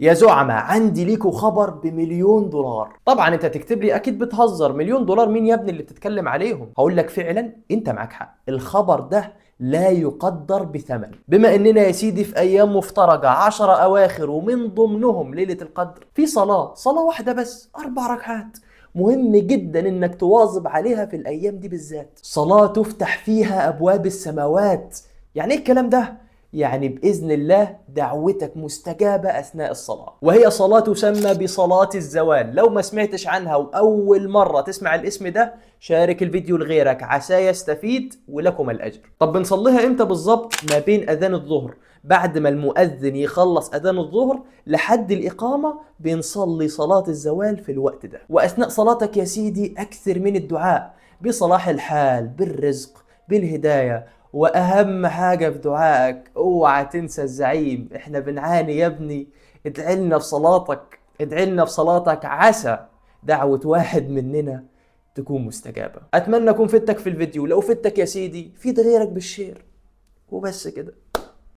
يا زعمة عندي ليكوا خبر ب1,000,000 دولار. طبعا انت تكتب لي اكيد بتهزر، 1,000,000 مين يا ابني اللي بتتكلم عليهم؟ هقول لك فعلا انت معاك حق، الخبر ده لا يقدر بثمن. بما اننا يا سيدي في ايام مفترجة 10 اواخر ومن ضمنهم ليلة القدر، في صلاة واحدة بس 4 ركعات، مهم جدا انك تواظب عليها في الايام دي بالذات. صلاة تفتح فيها ابواب السماوات. يعني ايه الكلام ده؟ يعني بإذن الله دعوتك مستجابة أثناء الصلاة، وهي صلاة تسمى بصلاة الزوال. لو ما سمعتش عنها وأول مرة تسمع الاسم ده، شارك الفيديو لغيرك عسى يستفيد ولكم الأجر. طب بنصليها إمتى بالظبط؟ ما بين أذان الظهر، بعد ما المؤذن يخلص أذان الظهر لحد الإقامة بنصلي صلاة الزوال في الوقت ده. وأثناء صلاتك يا سيدي أكثر من الدعاء بصلاح الحال، بالرزق، بالهداية، واهم حاجة في دعائك اوعى تنسى الزعيم. احنا بنعاني يا ابني، ادعي لنا في صلاتك، ادعي لنا في صلاتك، عسى دعوة واحد مننا تكون مستجابة. اتمنى اكون فدتك في الفيديو، لو فدتك يا سيدي فيد غيرك بالشير، وبس كده.